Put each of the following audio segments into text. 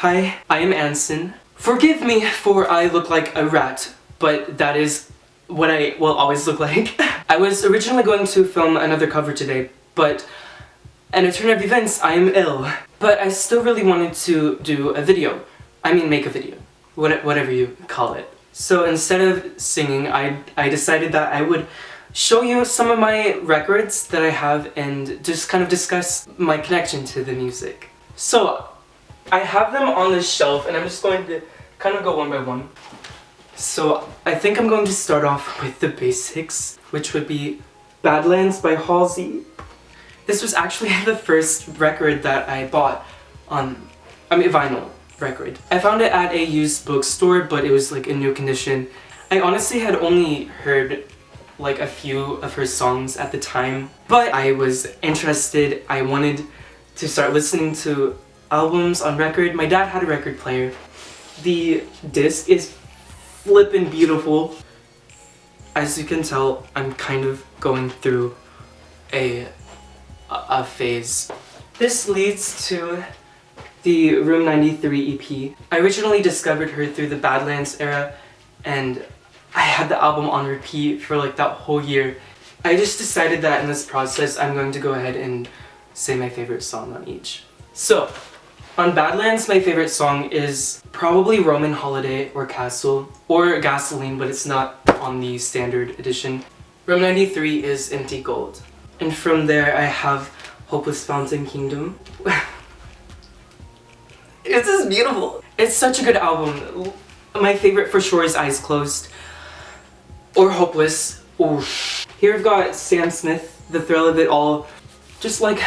Hi, I am Anson. Forgive me for I look like a rat, but that is what I will always look like. I was originally going to film another cover today, but in a turn of events, I am ill. But I still really wanted to do a video. I mean, make a video. Whatever you call it. So instead of singing, I decided that I would show you some of my records that I have and just kind of discuss my connection to the music. So, I have them on this shelf and I'm just going to kind of go one by one. So, I think I'm going to start off with the basics, which would be Badlands by Halsey. This was actually the first record that I bought on, vinyl record. I found it at a used bookstore, but it was like in new condition. I honestly had only heard like a few of her songs at the time, but I was interested. I wanted to start listening to albums on record. My dad had a record player. The disc is flippin' beautiful. As you can tell, I'm kind of going through a phase. This leads to the Room 93 EP. I originally discovered her through the Badlands era, and I had the album on repeat for like that whole year. I just decided that in this process I'm going to go ahead and say my favorite song on each. So, on Badlands, my favorite song is probably Roman Holiday or Castle, or Gasoline, but it's not on the standard edition. Room 93 is Empty Gold. And from there I have Hopeless Fountain Kingdom. This is beautiful. It's such a good album. My favorite for sure is Eyes Closed. Or Hopeless. Ooh. Here I've got Sam Smith, The Thrill of It All. Just like,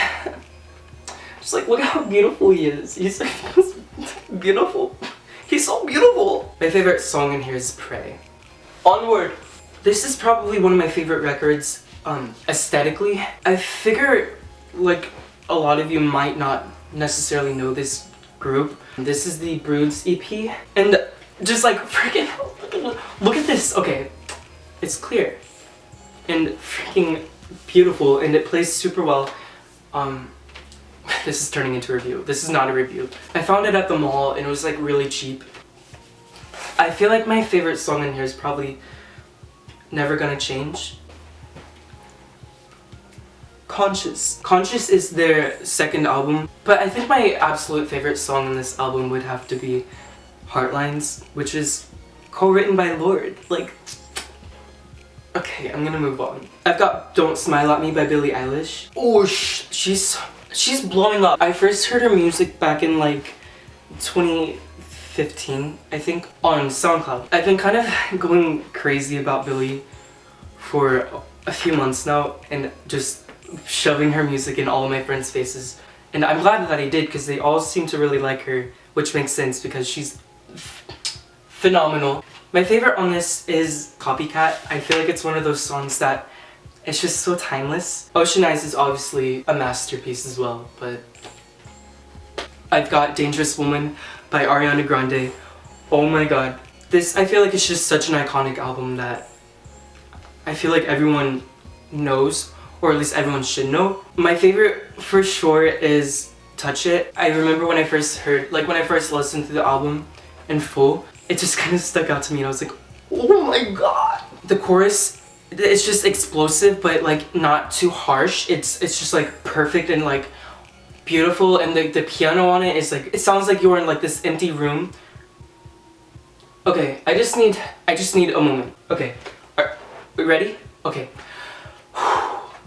look at how beautiful he is. He's like, beautiful. He's so beautiful. My favorite song in here is Pray. Onward. This is probably one of my favorite records, aesthetically. I figure, like, a lot of you might not necessarily know this group. This is the Broods EP. And just like, freaking, look at this. Okay. It's clear and freaking beautiful, and it plays super well. This is turning into a review. This is not a review. I found it at the mall and it was like really cheap. I feel like my favorite song in here is probably Never Gonna Change. Conscious. Conscious is their second album, but I think my absolute favorite song in this album would have to be Heartlines, which is co-written by Lorde. Like, okay, I'm gonna move on. I've got Don't Smile at Me by Billie Eilish. Oh, she's blowing up. I first heard her music back in like 2015, I think, on SoundCloud. I've been kind of going crazy about Billie for a few months now and just shoving her music in all of my friends' faces. And I'm glad that I did because they all seem to really like her, which makes sense because she's phenomenal. My favorite on this is Copycat. I feel like it's one of those songs that it's just so timeless. Ocean Eyes is obviously a masterpiece as well, but I've got Dangerous Woman by Ariana Grande. Oh my god. This, I feel like it's just such an iconic album that I feel like everyone knows, or at least everyone should know. My favorite for sure is Touch It. I remember when I first heard, like when I first listened to the album in full, it just kind of stuck out to me and I was like, oh my god! The chorus, it's just explosive but like not too harsh. It's just like perfect and like beautiful, and the piano on it is like, it sounds like you're in like this empty room. Okay, I just need a moment. Okay, are we ready? Okay.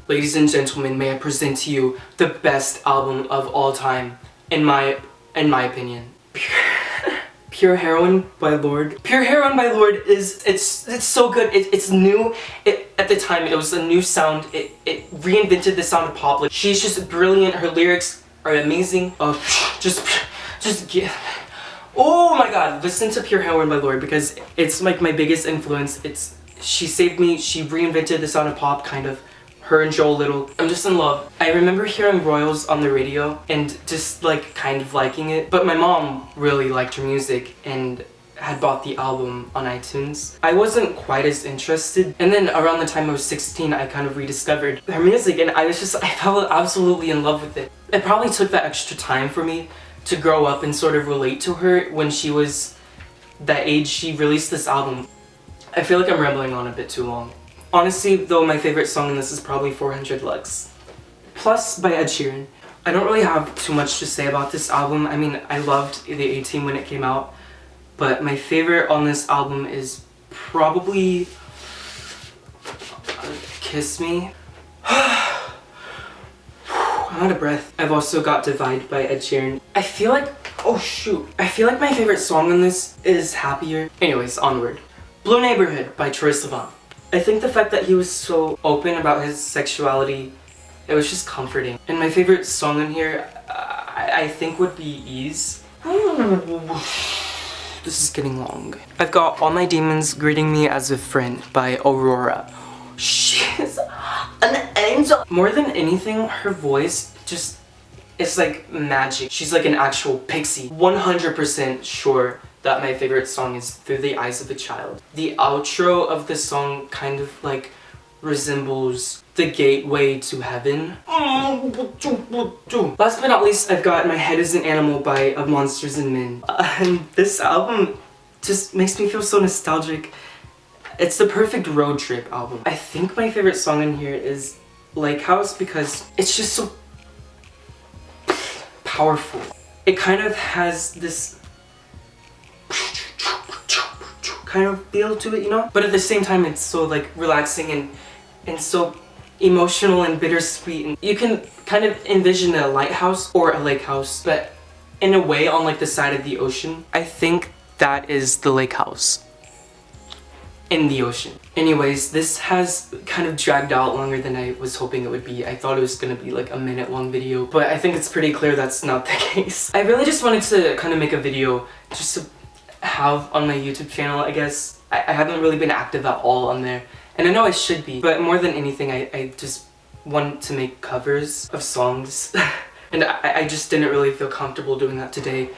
Ladies and gentlemen, may I present to you the best album of all time, in my opinion. Pure Heroine by Lorde. Pure Heroine by Lorde is, it's so good. It's new. At the time, it was a new sound. It reinvented the sound of pop. Like, she's just brilliant. Her lyrics are amazing. Just get. Oh my god, listen to Pure Heroine by Lorde because it's like my biggest influence. She saved me. She reinvented the sound of pop, kind of. Her and Joel Little. I'm just in love. I remember hearing Royals on the radio and just like kind of liking it, but my mom really liked her music and had bought the album on iTunes. I wasn't quite as interested, and then around the time I was 16 I kind of rediscovered her music and I fell absolutely in love with it. It probably took that extra time for me to grow up and sort of relate to her when she was that age she released this album. I feel like I'm rambling on a bit too long. Honestly, though, my favorite song in this is probably 400 Lux. Plus by Ed Sheeran. I don't really have too much to say about this album. I mean, I loved the 18 when it came out, but my favorite on this album is probably Kiss Me. I'm out of breath. I've also got Divide by Ed Sheeran. I feel like, oh shoot, I feel like my favorite song on this is Happier. Anyways, onward. Blue Neighborhood by Troye Sivan. I think the fact that he was so open about his sexuality, it was just comforting. And my favorite song in here, I think would be Ease. This is getting long. I've got All My Demons Greeting Me as a Friend by Aurora. She's an angel. More than anything, her voice just, it's like magic. She's like an actual pixie. 100% sure that my favorite song is Through the Eyes of a Child. The outro of the song kind of like resembles The Gateway to Heaven. Last but not least, I've got My Head is an Animal by Of Monsters and Men. And this album just makes me feel so nostalgic. It's the perfect road trip album. I think my favorite song in here is Lake House because it's just so powerful. It kind of has this kind of feel to it, you know? But at the same time, it's so like relaxing and so emotional and bittersweet. And you can kind of envision a lighthouse or a lake house, but in a way on like the side of the ocean. I think that is the lake house in the ocean. Anyways, this has kind of dragged out longer than I was hoping it would be. I thought it was gonna be like a minute-long video, but I think it's pretty clear that's not the case. I really just wanted to kind of make a video just to have on my YouTube channel, I guess. I haven't really been active at all on there, and I know I should be, but more than anything, I just want to make covers of songs, and I just didn't really feel comfortable doing that today,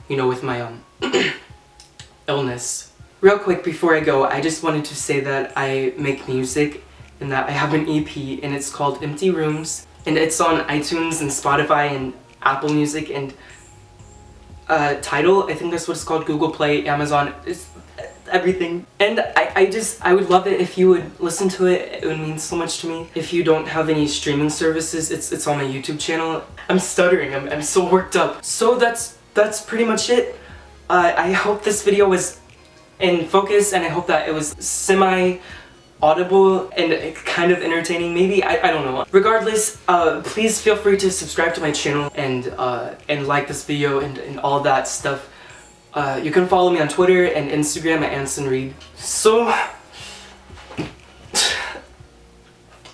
you know, with my illness. Real quick before I go, I just wanted to say that I make music and that I have an EP and it's called Empty Rooms, and it's on iTunes and Spotify and Apple Music and Tidal, I think that's what it's called, Google Play, Amazon, it's everything. And I would love it if you would listen to it. It would mean so much to me. If you don't have any streaming services, it's on my YouTube channel. I'm stuttering, I'm so worked up. So that's pretty much it. I hope this video was in focus, and I hope that it was semi-audible and kind of entertaining, maybe, I don't know. Regardless, please feel free to subscribe to my channel and like this video and all that stuff. You can follow me on Twitter and Instagram at AnsonReed. So, I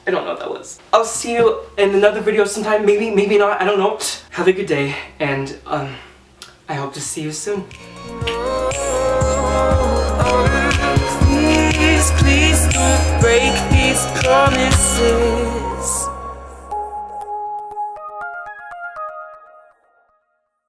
don't know what that was. I'll see you in another video sometime, maybe, maybe not, I don't know. Have a good day, and I hope to see you soon. Please don't break these promises.